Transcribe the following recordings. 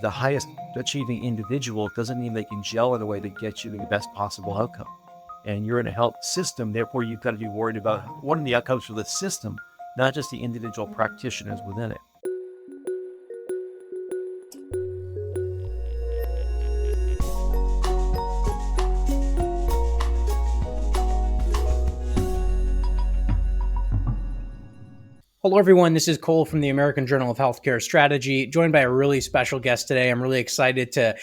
The highest achieving individual doesn't mean they can gel in a way that gets you the best possible outcome. And you're in a health system, therefore you've got to be worried about what are the outcomes for the system, not just the individual practitioners within it. Hello, everyone. This is Cole from the American Journal of Healthcare Strategy, joined by a really special guest today. I'm really excited to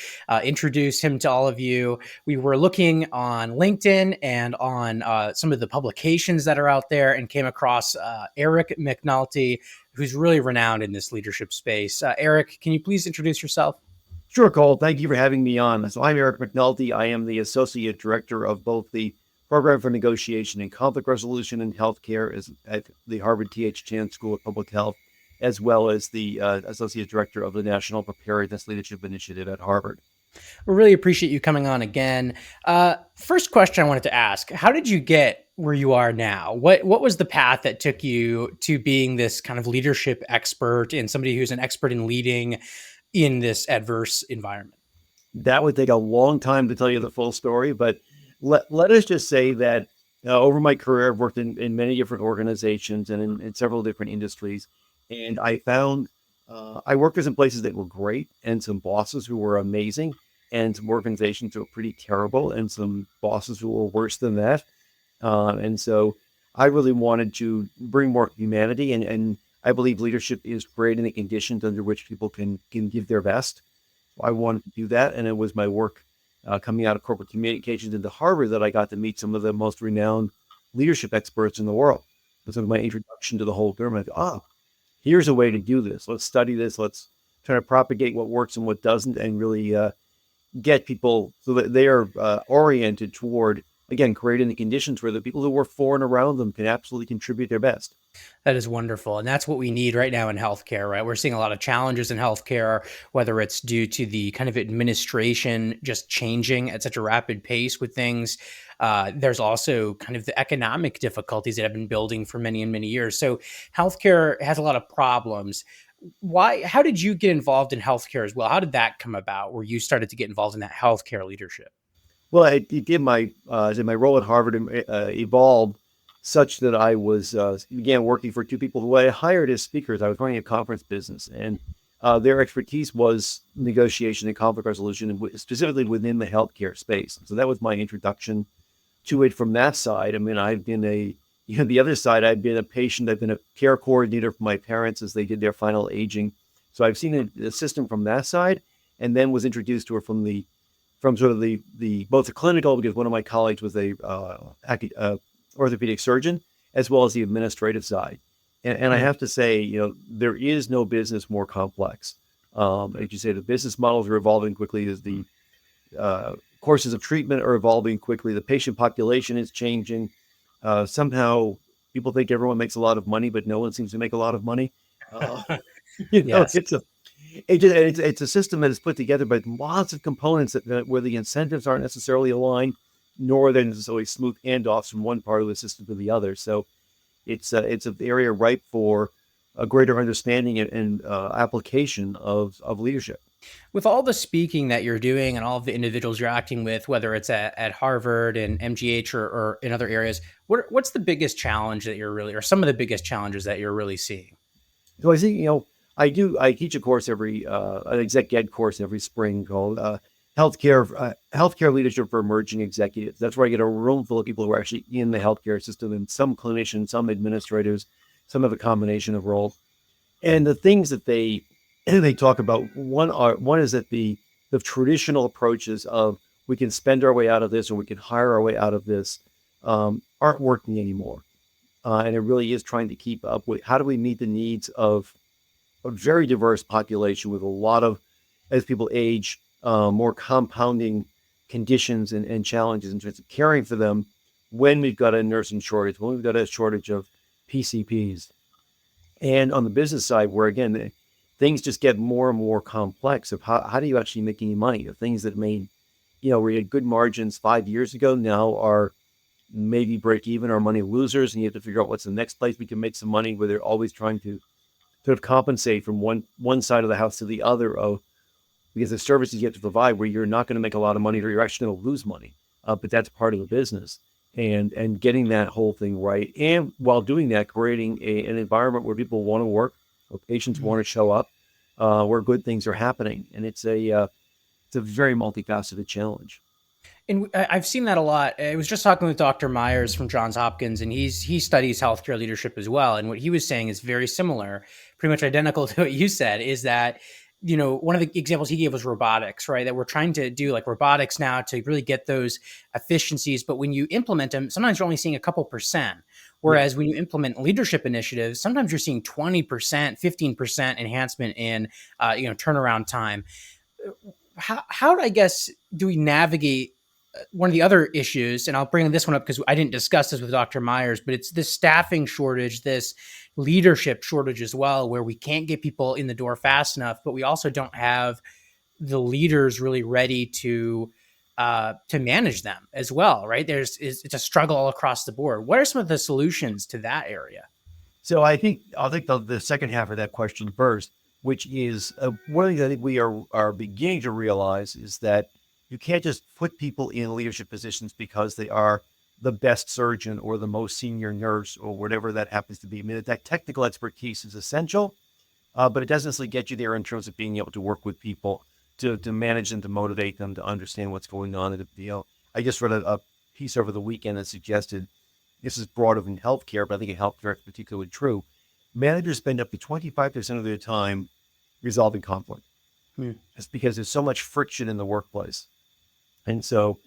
introduce him to all of you. We were looking on LinkedIn and on some of the publications that are out there and came across Eric McNulty, who's really renowned in this leadership space. Eric, can you please introduce yourself? Sure, Cole. Thank you for having me on. So I'm Eric McNulty. I am the Associate Director of both the Program for Negotiation and Conflict Resolution in Healthcare at the Harvard T.H. Chan School of Public Health, as well as the Associate Director of the National Preparedness Leadership Initiative at Harvard. We really appreciate you coming on again. First question I wanted to ask, how did you get where you are now? What was the path that took you to being this kind of leadership expert and somebody who's an expert in leading in this adverse environment? That would take a long time to tell you the full story, but let us just say that over my career, I've worked in many different organizations and in several different industries. And I found I worked in some places that were great and some bosses who were amazing and some organizations that were pretty terrible and some bosses who were worse than that. And so I really wanted to bring more humanity and I believe leadership is creating the conditions under which people can give their best. So I wanted to do that. And it was my work coming out of corporate communications into Harvard that I got to meet some of the most renowned leadership experts in the world. This was my introduction to the whole term. I thought, here's a way to do this. Let's study this. Let's try to propagate what works and what doesn't and really get people so that they are oriented toward, again, creating the conditions where the people who work for and around them can absolutely contribute their best. That is wonderful. And that's what we need right now in healthcare, right? We're seeing a lot of challenges in healthcare, whether it's due to the kind of administration just changing at such a rapid pace with things. There's also kind of the economic difficulties that have been building for many and many years. So healthcare has a lot of problems. How did you get involved in healthcare as well? How did that come about where you started to get involved in that healthcare leadership? Well, my role at Harvard evolved such that I began working for two people who I hired as speakers. I was running a conference business, and their expertise was negotiation and conflict resolution, and specifically within the healthcare space. So that was my introduction to it from that side. I mean, the other side, I've been a patient, I've been a care coordinator for my parents as they did their final aging. So I've seen the system from that side, and then was introduced to her from sort of both the clinical, because one of my colleagues was a orthopedic surgeon, as well as the administrative side. And I have to say, there is no business more complex. As you say, the business models are evolving quickly as the courses of treatment are evolving quickly. The patient population is changing. Somehow people think everyone makes a lot of money, but no one seems to make a lot of money. Yes. It's a system that is put together by lots of components where the incentives aren't necessarily aligned, nor are there necessarily smooth handoffs from one part of the system to the other. So it's an area ripe for a greater understanding and application of leadership. With all the speaking that you're doing and all of the individuals you're acting with, whether it's at Harvard and MGH or in other areas, what's the biggest challenge that or some of the biggest challenges that you're really seeing? So I think, I teach a course an exec ed course every spring called healthcare leadership for emerging executives. That's where I get a room full of people who are actually in the healthcare system, and some clinicians, some administrators, some of a combination of roles. And the things that they talk about, one is that the traditional approaches of we can spend our way out of this or we can hire our way out of this aren't working anymore. And it really is trying to keep up with how do we meet the needs of a very diverse population with a lot of, as people age, more compounding conditions and challenges in terms of caring for them when we've got a nursing shortage, when we've got a shortage of PCPs. And on the business side, where again, things just get more and more complex of how do you actually make any money? The things that made, we had good margins 5 years ago now are maybe break even or money losers. And you have to figure out what's the next place we can make some money, where they're always trying to sort of compensate from one side of the house to the other of because the services you have to provide where you're not going to make a lot of money or you're actually going to lose money. But that's part of the business. And getting that whole thing right. And while doing that, creating an environment where people want to work, where patients want to show up, where good things are happening. And it's a very multifaceted challenge. And I've seen that a lot. I was just talking with Dr. Myers from Johns Hopkins, and he studies healthcare leadership as well. And what he was saying is very similar, pretty much identical to what you said. Is that one of the examples he gave was robotics, right? That we're trying to do like robotics now to really get those efficiencies, but when you implement them, sometimes you're only seeing a couple percent. Yeah. Whereas when you implement leadership initiatives, sometimes you're seeing 20%, 15% enhancement in turnaround time. How I guess do we navigate one of the other issues, and I'll bring this one up because I didn't discuss this with Dr. Myers, but it's this staffing shortage, this leadership shortage as well, where we can't get people in the door fast enough, but we also don't have the leaders really ready to manage them as well, right? It's a struggle all across the board. What are some of the solutions to that area? So I'll take the second half of that question first, which is one of the things I think we are beginning to realize is that you can't just put people in leadership positions because they are the best surgeon or the most senior nurse or whatever that happens to be. I mean, that technical expertise is essential, but it doesn't necessarily get you there in terms of being able to work with people, to manage them, to motivate them, to understand what's going on. And I just read a piece over the weekend that suggested this is broader than healthcare, but I think in healthcare it's particularly true. Managers spend up to 25% of their time resolving conflict. Hmm. It's because there's so much friction in the workplace. And so,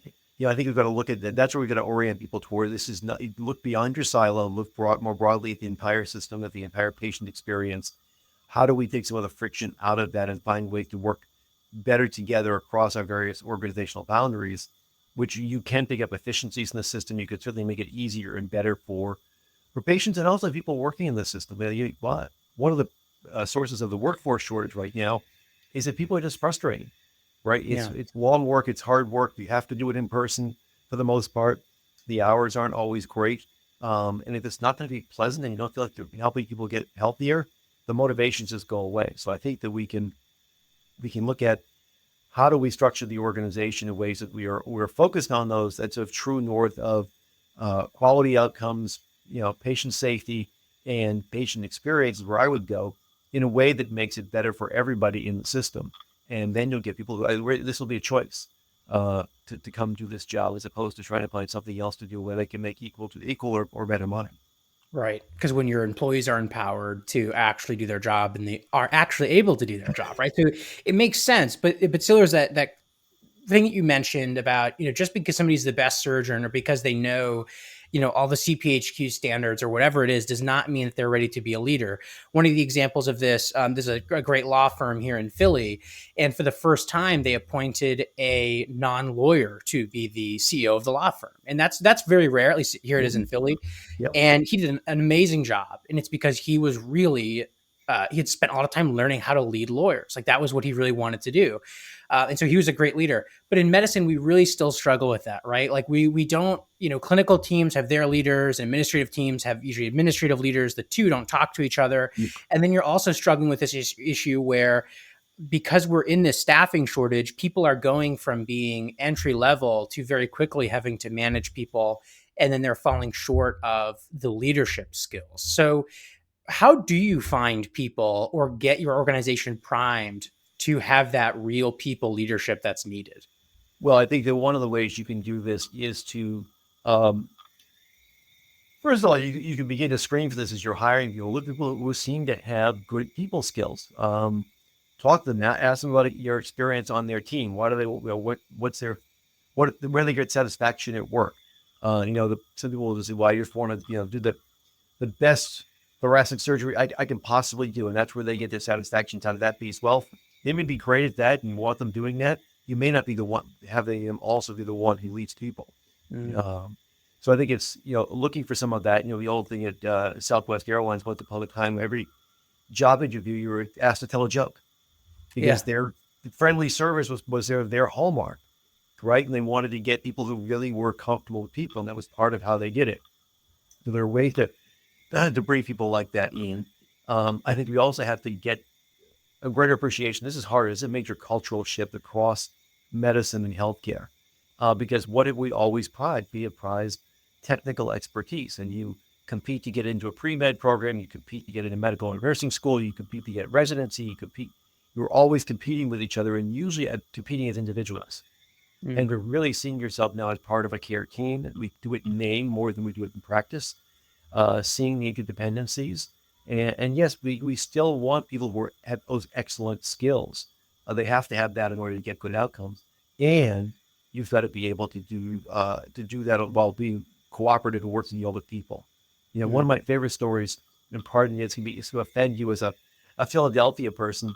I think we've got to look at that. That's where we've got to orient people toward. This is not, look beyond your silo, look more broadly at the entire system, at the entire patient experience. How do we take some of the friction out of that and find ways to work better together across our various organizational boundaries, which you can pick up efficiencies in the system. You could certainly make it easier and better for patients and also people working in the system. One of the sources of the workforce shortage right now is that people are just frustrated, right? Yeah. It's long work, it's hard work. You have to do it in person for the most part. The hours aren't always great. And if it's not going to be pleasant and you don't feel like you're helping people get healthier, the motivations just go away. So I think that we can look at how do we structure the organization in ways that we're focused on those that's of true north of quality outcomes, patient safety and patient experience is where I would go in a way that makes it better for everybody in the system. And then you'll get people this will be a choice to come do this job as opposed to trying to find something else to do where they can make equal or better money. Right. Because when your employees are empowered to actually do their job and they are actually able to do their job, right? So it makes sense. But still there's that thing that you mentioned about, just because somebody's the best surgeon or because they know, all the CPHQ standards or whatever it is, does not mean that they're ready to be a leader. One of the examples of this, there's a great law firm here in Philly, and for the first time, they appointed a non-lawyer to be the CEO of the law firm, and that's very rare. At least here it is in Philly, Yep. and he did an amazing job. And it's because he was really he had spent a lot of time learning how to lead lawyers. Like that was what he really wanted to do. And so he was a great leader. But in medicine, we really still struggle with that, right? Like we don't, clinical teams have their leaders, and administrative teams have usually administrative leaders. The two don't talk to each other. Yep. And then you're also struggling with this issue where, because we're in this staffing shortage, people are going from being entry level to very quickly having to manage people, and then they're falling short of the leadership skills. So how do you find people or get your organization primed to have that real people leadership that's needed? Well, I think that one of the ways you can do this is to, um, first of all, you can begin to screen for this as you're hiring people. Look at people who seem to have good people skills. Talk to them, ask them about your experience on their team. Why do they, what's their, where they get satisfaction at work? Some people will just say, well, I just want to, do the best thoracic surgery I can possibly do. And that's where they get their satisfaction out of that piece. Well, they may be great at that and want them doing that. You may not be the one, having them also be the one who leads people. So I think it's, looking for some of that, the old thing at Southwest Airlines, what the public time, every job interview, you were asked to tell a joke because their friendly service was their hallmark, right? And they wanted to get people who really were comfortable with people. And that was part of how they did it. So there are ways to bring people like that in. I think we also have to get a greater appreciation. This is hard. It's a major cultural shift across medicine and healthcare. Because what did we always prize? We have prized technical expertise, and you compete to get into a pre-med program, you compete to get into medical or nursing school, you compete to get residency, you compete. You're always competing with each other, and usually competing as individuals. Mm, And we're really seeing yourself now as part of a care team. We do it in name more than we do it in practice, seeing the interdependencies. And yes, we still want people who have those excellent skills. They have to have that in order to get good outcomes. And you've got to be able to do that while being cooperative and working with other people. You know, one mm. of my favorite stories, and pardon me, it's to offend you as a Philadelphia person,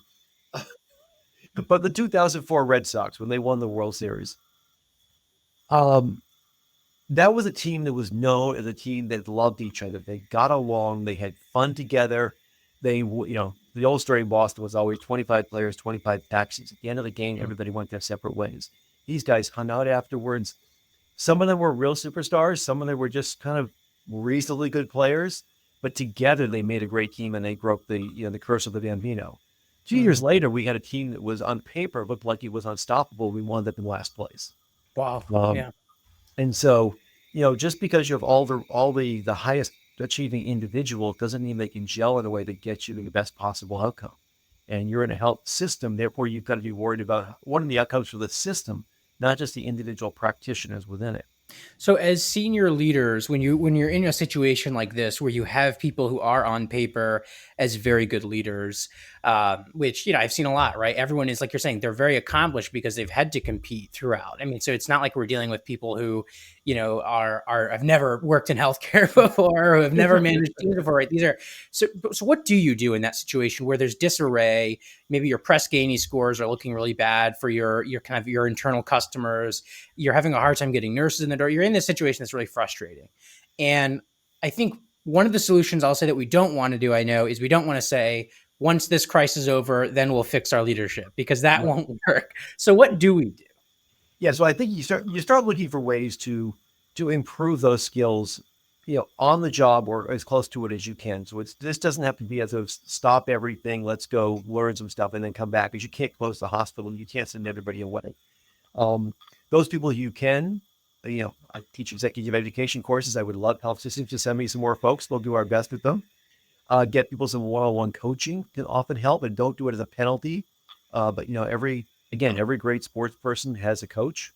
but the 2004 Red Sox, when they won the World Series, um, that was a team that was known as a team that loved each other. They got along. They had fun together. The old story in Boston was always 25 players, 25 taxis. At the end of the game, everybody went their separate ways. These guys hung out afterwards. Some of them were real superstars. Some of them were just kind of reasonably good players. But together, they made a great team, and they broke the curse of the Bambino. 2 years Mm. later, we had a team that was on paper looked like it was unstoppable. We wound up in last place. Wow. Um, Yeah. and so, just because you have all the highest achieving individual doesn't mean they can gel in a way that gets you the best possible outcome. And you're in a health system, therefore you've got to be worried about what are the outcomes for the system, not just the individual practitioners within it. So as senior leaders, when you're in a situation like this where you have people who are on paper as very good leaders, which I've seen a lot, right? Everyone is, like you're saying, they're very accomplished because they've had to compete throughout. I mean, so it's not like we're dealing with people who are have never worked in healthcare before, or have never managed teams before, right? These are so. What do you do in that situation where there's disarray? Maybe your press Ganey scores are looking really bad for your kind of your internal customers. You're having a hard time getting nurses in the door. You're in this situation that's really frustrating. And I think one of the solutions I'll say that we don't want to do, I know, is we don't want to say, once this crisis is over, then we'll fix our leadership, because that Right. won't work. So what do we do? Yeah, so I think you start looking for ways to improve those skills, on the job or as close to it as you can. So this doesn't have to be as of stop everything, let's go learn some stuff and then come back, because you can't close the hospital. You can't send everybody away. Um, those people you can, I teach executive education courses. I would love health systems to send me some more folks. We'll do our best with them. Get people some one-on-one coaching can often help, and don't do it as a penalty. But every great sports person has a coach.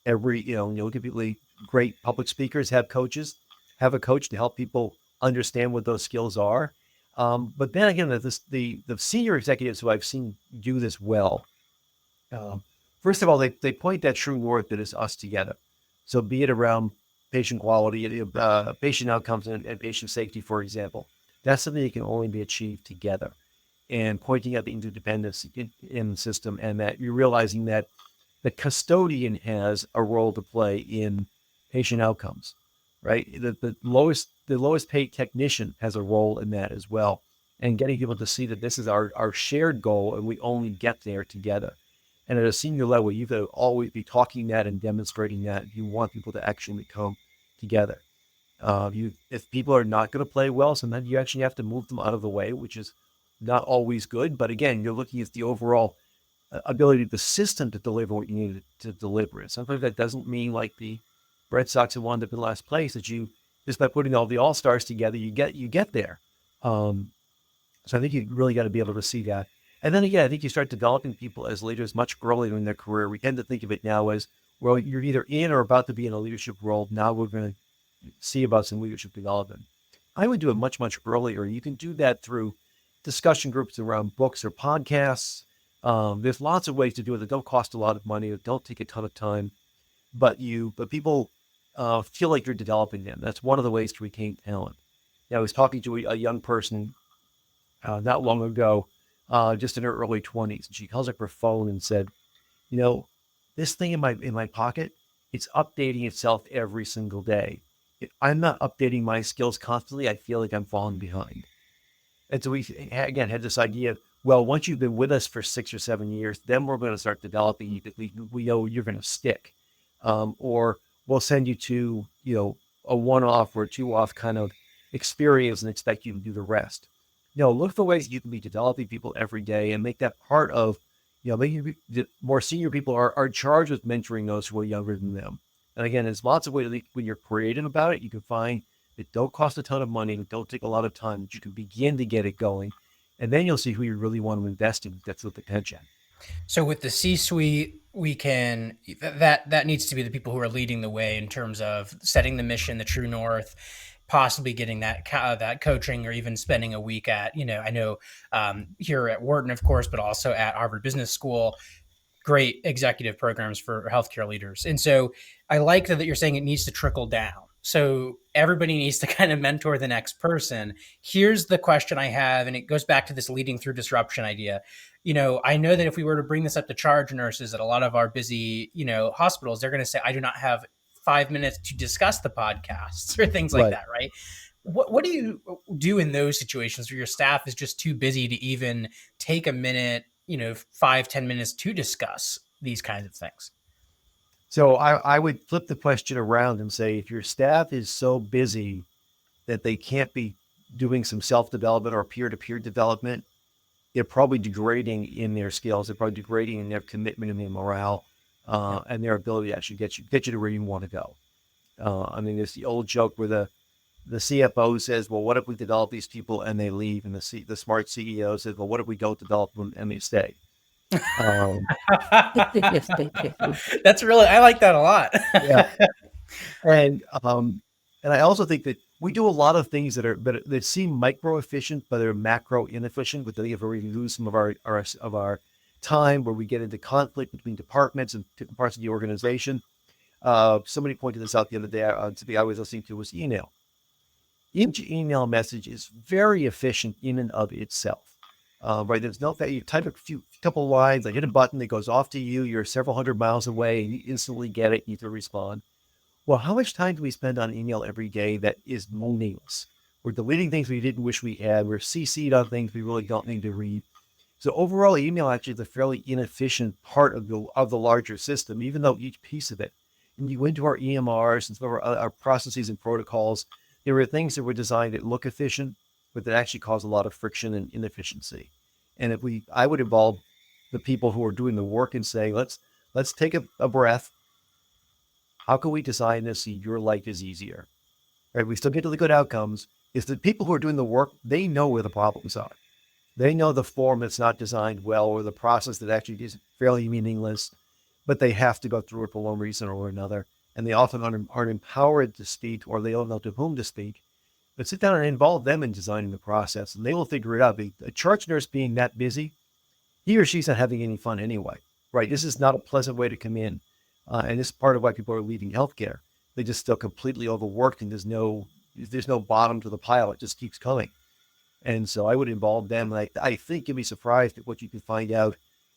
Look at people, great public speakers have coaches, have a coach to help people understand what those skills are. But then again, the senior executives who I've seen do this well, um, first of all, they point that true north that is us together. So be it around patient quality, patient outcomes, and patient safety, for example, that's something that can only be achieved together. And pointing out the interdependence in the system, and that you're realizing that the custodian has a role to play in patient outcomes, right? The lowest paid technician has a role in that as well. And getting people to see that this is our shared goal, and we only get there together. And at a senior level, you've got to always be talking that and demonstrating that if you want people to actually come together. If people are not going to play well, sometimes you actually have to move them out of the way, which is not always good. But again, you're looking at the overall ability of the system to deliver what you need to deliver. And sometimes that doesn't mean, like the Red Sox have wound up in last place, that you just by putting all the all stars together, you get there. Um, so I think you really got to be able to see that. And then again, I think you start developing people as leaders much earlier in their career. We tend to think of it now as, well, you're either in or about to be in a leadership role. Now we're going to see about some leadership development. I would do it much, much earlier. You can do that through discussion groups around books or podcasts. There's lots of ways to do it that don't cost a lot of money, that don't take a ton of time, but people feel like you're developing them. That's one of the ways to retain talent. Yeah, I was talking to a young person not long ago, just in her early 20s, and she calls up her phone and said, you know, this thing in my pocket, it's updating itself every single day. If I'm not updating my skills constantly, I feel like I'm falling behind. And so we again had this idea. Well, once you've been with us for 6 or 7 years, then we're going to start developing you that we know you're going to stick, or we'll send you to a one-off or two-off kind of experience and expect you to do the rest. look for ways you can be developing people every day and make that part of, maybe the more senior people are charged with mentoring those who are younger than them. And again, there's lots of ways when you're creative about it, you can find that don't cost a ton of money, and don't take a lot of time, that you can begin to get it going. And then you'll see who you really want to invest in. That's with the pension. So with the C-suite, we can that needs to be the people who are leading the way in terms of setting the mission, the true north, possibly getting that coaching, or even spending a week at, I know, here at Wharton, of course, but also at Harvard Business School, great executive programs for healthcare leaders. And so I like that you're saying it needs to trickle down. So everybody needs to kind of mentor the next person. Here's the question I have, and it goes back to this leading through disruption idea. I know that if we were to bring this up to charge nurses at a lot of our busy, hospitals, they're going to say, I do not have 5 minutes to discuss the podcasts or things like Right. that, right? What do you do in those situations where your staff is just too busy to even take a minute, 5-10 minutes to discuss these kinds of things? So I would flip the question around and say, if your staff is so busy that they can't be doing some self-development or peer-to-peer development, they're probably degrading in their skills. They're probably degrading in their commitment and their morale, Yeah. and their ability to actually get you to where you want to go. I mean, there's the old joke where the CFO says, "Well, what if we develop these people and they leave?" And the smart CEO says, "Well, what if we don't develop them and they stay?" Um, That's really, I like that a lot. yeah, and I also think that we do a lot of things that seem micro efficient, but are macro inefficient. With where we lose some of our time, where we get into conflict between departments and parts of the organization. Somebody pointed this out the other day. I was listening to was email. Each email message is very efficient in and of itself. Right? There's no that you type a couple lines, I hit a button, it goes off to you. You're several hundred miles away, and you instantly get it. You need to respond. Well, how much time do we spend on email every day that is meaningless? We're deleting things we didn't wish we had. We're CC'd on things we really don't need to read. So overall, email actually is a fairly inefficient part of the larger system, even though each piece of it. When you go into our EMRs and some of our processes and protocols, there are things that were designed that look efficient, but that actually cause a lot of friction and inefficiency. And I would involve the people who are doing the work and saying, let's take a breath. How can we design this so your life is easier? Right? We still get to the good outcomes. It's the people who are doing the work, they know where the problems are. They know the form that's not designed well, or the process that actually is fairly meaningless, but they have to go through it for one reason or another. And they often aren't empowered to speak, or they don't know to whom to speak. But sit down and involve them in designing the process, and they will figure it out. A charge nurse being that busy, he or she's not having any fun anyway, right? This is not a pleasant way to come in. And this is part of why people are leaving healthcare. They just feel completely overworked, and there's no bottom to the pile. It just keeps coming. And so I would involve them. And I think you'll be surprised at what you can find out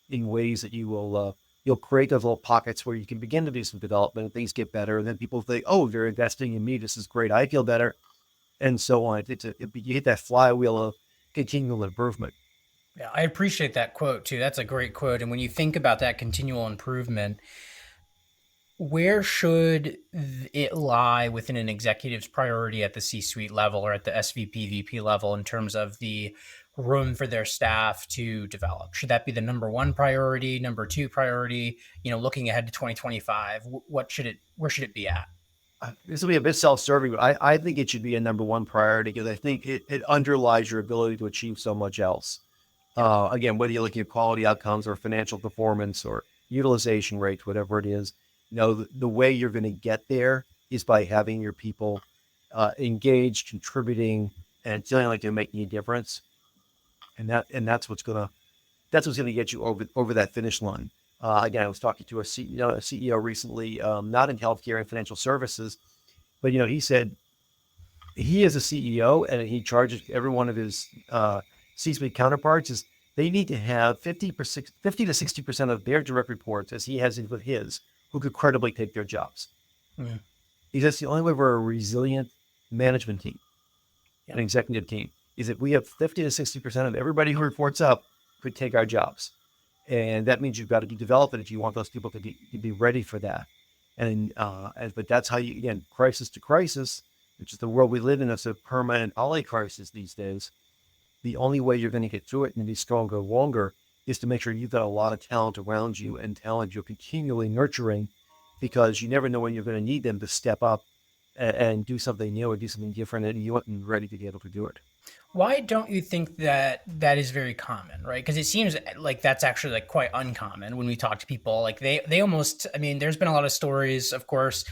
in ways that you'll create those little pockets where you can begin to do some development and things get better. And then people think, oh, they're investing in me. This is great. I feel better. And so on. You hit that flywheel of continual improvement. Yeah, I appreciate that quote too. That's a great quote. And when you think about that continual improvement, where should it lie within an executive's priority at the C-suite level or at the SVP, VP level in terms of the room for their staff to develop? Should that be the number one priority, number two priority? Looking ahead to 2025, where should it be at? This will be a bit self-serving, but I think it should be a number one priority, because I think it underlies your ability to achieve so much else. Yep. Again, whether you're looking at quality outcomes or financial performance or utilization rates, whatever it is, the way you're going to get there is by having your people engaged, contributing, and feeling like they're making a difference. And that's what's gonna get you over that finish line. Again, I was talking to a CEO recently, not in healthcare and financial services, but he said he is a CEO and he charges every one of his C-suite counterparts is they need to have 50 to 60% of their direct reports, as he has with his, who could credibly take their jobs. Mm. He says the only way we're a resilient management team, Yep. an executive team, is if we have 50 to 60% of everybody who reports up could take our jobs. And that means you've got to be developing if you want those people to be ready for that. But that's how you, again, crisis to crisis, which is the world we live in. It's a permanent poly crisis these days. the only way you're going to get through it and be stronger longer is to make sure you've got a lot of talent around you and talent you're continually nurturing, because you never know when you're going to need them to step up and do something new or do something different, and you aren't ready to be able to do it. Why don't you think that that is very common, right? Because it seems like that's actually like quite uncommon when we talk to people. Like they almost, I mean, there's been a lot of stories, of course.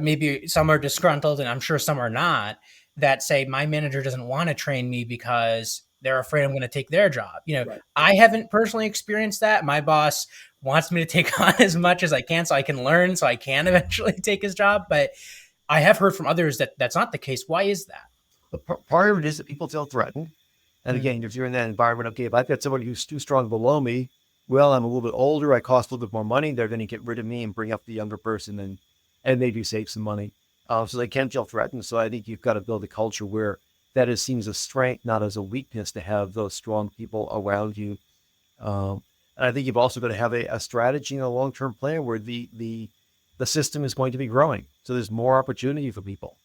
Maybe some are disgruntled, and I'm sure some are not. That say my manager doesn't want to train me because they're afraid I'm going to take their job. Right. I haven't personally experienced that. My boss wants me to take on as much as I can so I can learn, so I can eventually take his job. But I have heard from others that that's not the case. Why is that? But part of it is that people feel threatened. And Mm. again, if you're in that environment, okay, if I've got somebody who's too strong below me, well, I'm a little bit older, I cost a little bit more money, they're going to get rid of me and bring up the younger person, and they do save some money. So they can feel threatened. So I think you've got to build a culture where that is seen as a strength, not as a weakness, to have those strong people around you. And I think you've also got to have a strategy and a long-term plan where the system is going to be growing. So there's more opportunity for people.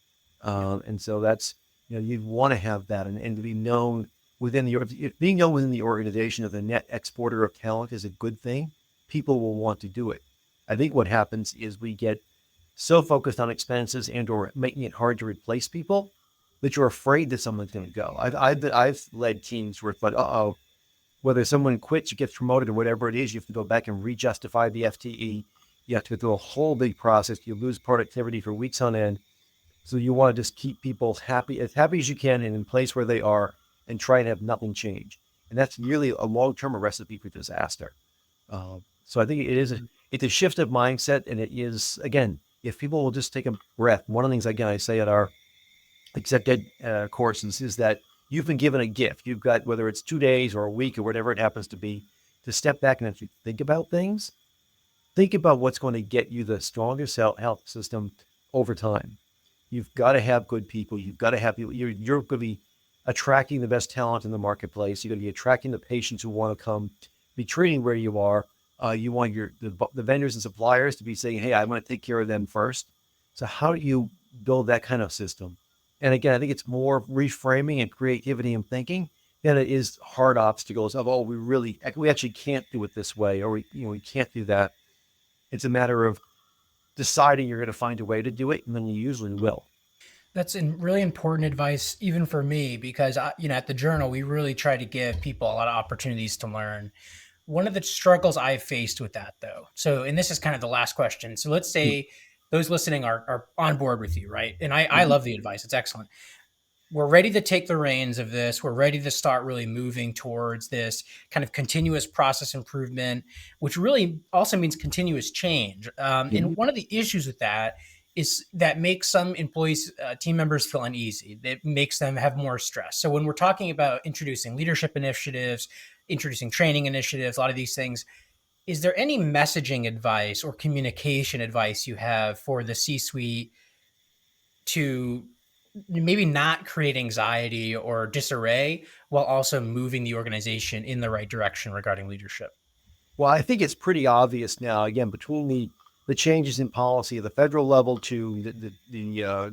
And so that's, you want to have that, and to be known within being known within the organization as a net exporter of talent is a good thing. People will want to do it. I think what happens is we get so focused on expenses and or making it hard to replace people that you're afraid that someone's going to go. I've led teams where it's like, uh-oh, whether someone quits, you get promoted or whatever it is, you have to go back and re-justify the FTE. You have to go through a whole big process. You lose productivity for weeks on end. So you want to just keep people as happy as you can and in place where they are, and try and have nothing change. And that's really a long-term recipe for disaster. So I think it's a shift of mindset. And it is, again, if people will just take a breath. One of the things, again, I say at our exec ed courses is that you've been given a gift. You've got, whether it's 2 days or a week or whatever it happens to be, to step back and actually think about things. Think about what's going to get you the strongest health system over time. You've got to have good people. You've got to have people. You're going to be attracting the best talent in the marketplace. You're going to be attracting the patients who want to come be treating where you are. You want the vendors and suppliers to be saying, hey, I want to take care of them first. So how do you build that kind of system? And again, I think it's more reframing and creativity and thinking than it is hard obstacles of, oh, we actually can't do it this way, or we can't do that. It's a matter of deciding you're going to find a way to do it, and then you usually will. That's really important advice, even for me, because at the journal, we really try to give people a lot of opportunities to learn. One of the struggles I've faced with that, though, so, and this is kind of the last question. So let's say those listening are on board with you, right? And I Mhm. love the advice. It's excellent. We're ready to take the reins of this. We're ready to start really moving towards this kind of continuous process improvement, which really also means continuous change. And Mhm. one of the issues with that is that makes some employees, team members feel uneasy. It makes them have more stress. So when we're talking about introducing leadership initiatives, introducing training initiatives, a lot of these things, is there any messaging advice or communication advice you have for the C suite to maybe not create anxiety or disarray while also moving the organization in the right direction regarding leadership? Well, I think it's pretty obvious now, again, between the changes in policy at the federal level to the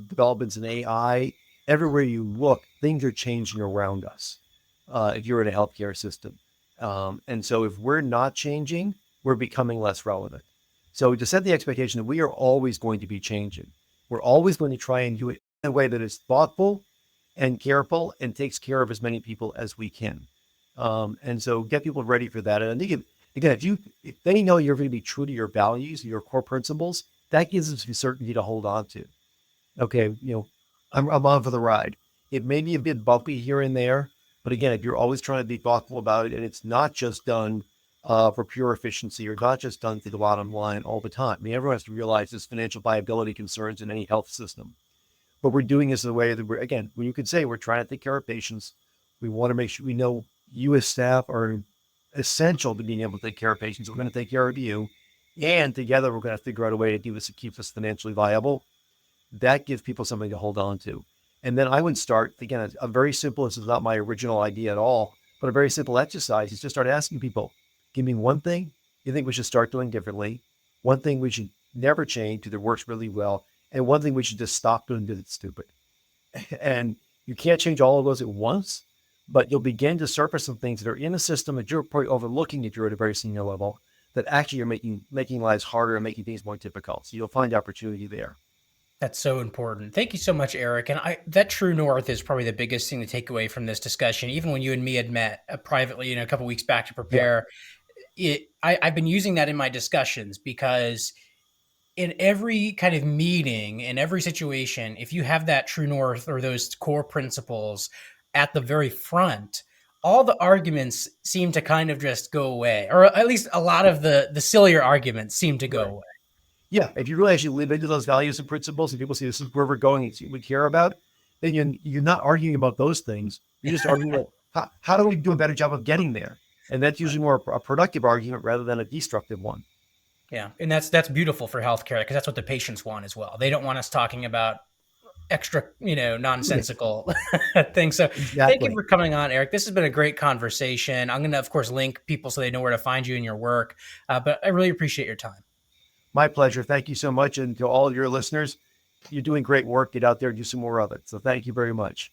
developments in AI, everywhere you look, things are changing around us. If you're in a healthcare system, and so if we're not changing, we're becoming less relevant. So to set the expectation that we are always going to be changing, we're always going to try and do it in a way that is thoughtful and careful and takes care of as many people as we can. And so get people ready for that. And I think again, if they know you're going to be true to your values, your core principles, that gives them some certainty to hold on to. Okay, I'm on for the ride. It may be a bit bumpy here and there, but again, if you're always trying to be thoughtful about it, and it's not just done for pure efficiency, or not just done to the bottom line all the time. I mean, everyone has to realize there's financial viability concerns in any health system, but we're doing this in a way that again, when you could say we're trying to take care of patients, we want to make sure we know you as staff are essential to being able to take care of patients. We're going to take care of you, and together we're going to figure out a way to do this to keep us financially viable. That gives people something to hold on to. And then I would start, again, a very simple, this is not my original idea at all, but a very simple exercise is just start asking people, give me one thing you think we should start doing differently, one thing we should never change because it works really well, and one thing we should just stop doing because it's stupid. And you can't change all of those at once, but you'll begin to surface some things that are in the system that you're probably overlooking if you're at a very senior level that actually are making lives harder and making things more difficult. So you'll find opportunity there. That's so important. Thank you so much, Eric. And that true north is probably the biggest thing to take away from this discussion. Even when you and me had met privately, a couple weeks back to Yeah. prepare, I've been using that in my discussions because in every kind of meeting, in every situation, if you have that true north or those core principles at the very front, all the arguments seem to kind of just go away, or at least a lot of the sillier arguments seem to go Right. away. Yeah. If you really actually live into those values and principles and people see this is where we're going, it's what we care about, then you're not arguing about those things. You're just arguing about how do we do a better job of getting there? And that's usually more a productive argument rather than a destructive one. Yeah, and that's beautiful for healthcare because that's what the patients want as well. They don't want us talking about extra, nonsensical things. So thank you Exactly. for coming on, Eric. This has been a great conversation. I'm going to, of course, link people so they know where to find you in your work. But I really appreciate your time. My pleasure. Thank you so much. And to all your listeners, you're doing great work. Get out there and do some more of it. So thank you very much.